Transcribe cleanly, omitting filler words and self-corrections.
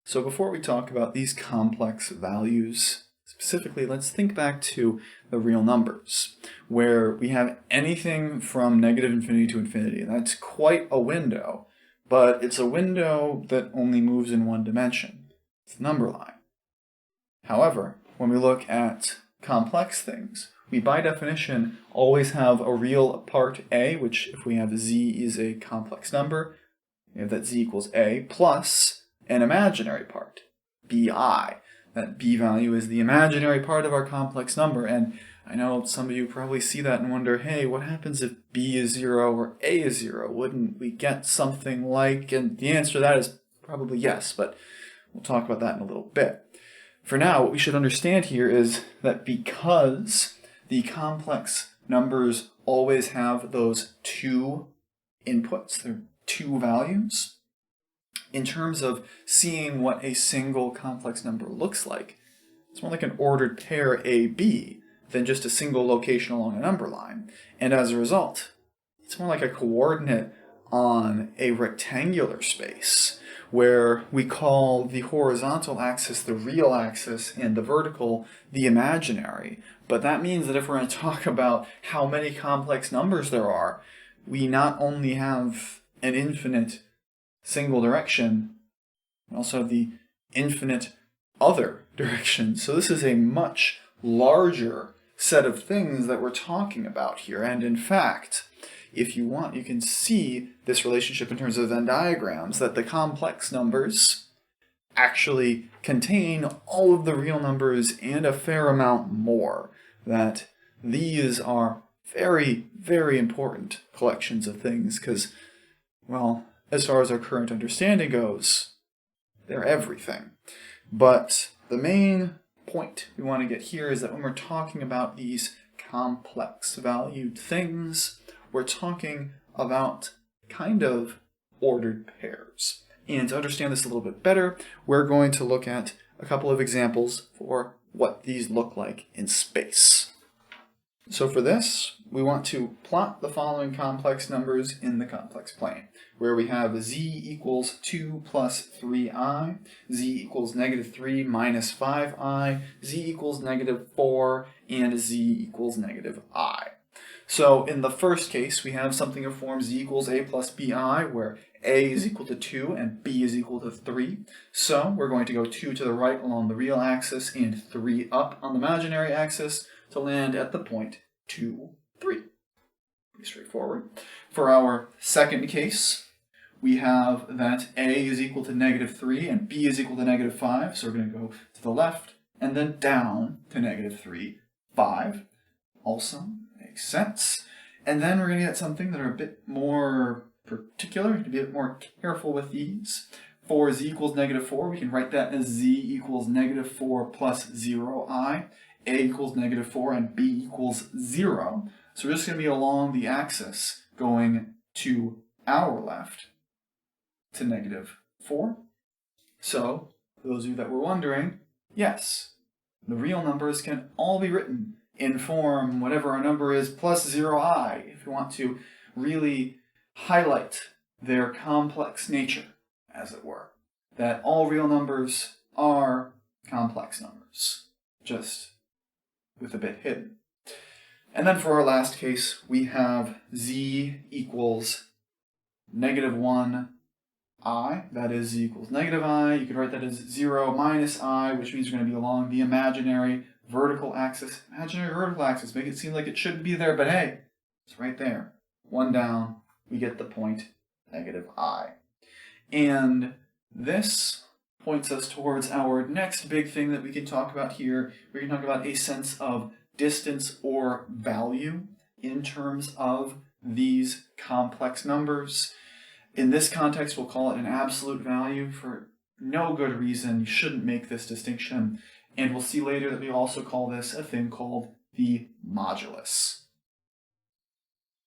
So before we talk about these complex values, specifically, let's think back to the real numbers, where we have anything from negative infinity to infinity. That's quite a window, but it's a window that only moves in one dimension. It's the number line. However, when we look at complex things, we by definition always have a real part a, which if we have z is a complex number, we have that z equals a, plus an imaginary part, bi. That b value is the imaginary part of our complex number, and I know some of you probably see that and wonder, hey, what happens if b is 0 or a is 0? Wouldn't we get something like, and the answer to that is probably yes, but we'll talk about that in a little bit. For now, what we should understand here is that because the complex numbers always have those two inputs, they're two values, in terms of seeing what a single complex number looks like, it's more like an ordered pair AB than just a single location along a number line. And as a result, it's more like a coordinate on a rectangular space, where we call the horizontal axis the real axis and the vertical the imaginary. But that means that if we're going to talk about how many complex numbers there are, we not only have an infinite single direction, we also have the infinite other direction. So this is a much larger set of things that we're talking about here. And in fact, if you want, you can see this relationship in terms of Venn diagrams, that the complex numbers actually contain all of the real numbers and a fair amount more. That these are very, very important collections of things because, well, as far as our current understanding goes, they're everything. But the main point we want to get here is that when we're talking about these complex valued things, we're talking about kind of ordered pairs. And to understand this a little bit better, we're going to look at a couple of examples for what these look like in space. So for this, we want to plot the following complex numbers in the complex plane, where we have z equals 2 plus 3i, z equals negative 3 minus 5i, z equals negative 4, and z equals negative I. So in the first case, we have something of form z equals a plus bi, where a is equal to 2 and b is equal to 3. So we're going to go 2 to the right along the real axis and 3 up on the imaginary axis to land at the point 2, 3. Pretty straightforward. For our second case, we have that a is equal to negative 3 and b is equal to negative 5. So we're going to go to the left and then down to negative 3, 5. Also makes sense. And then we're going to get something that are a bit more particular, to be a bit more careful with these. For z equals negative 4, we can write that as z equals negative 4 plus 0i, a equals negative 4, and b equals 0. So we're just going to be along the axis going to our left to negative 4. So, for those of you that were wondering, yes, the real numbers can all be written in form whatever our number is plus 0i, if you want to really highlight their complex nature, as it were. That all real numbers are complex numbers, just with a bit hidden. And then for our last case, we have z equals negative 1i, that is z equals negative I. You could write that as 0 minus I, which means you're going to be along the imaginary vertical axis. Imaginary vertical axis, make it seem like it shouldn't be there, but hey, it's right there. 1 down, we get the point negative I. And this points us towards our next big thing that we can talk about here. We can talk about a sense of distance or value in terms of these complex numbers. In this context, we'll call it an absolute value for no good reason. You shouldn't make this distinction. And we'll see later that we also call this a thing called the modulus.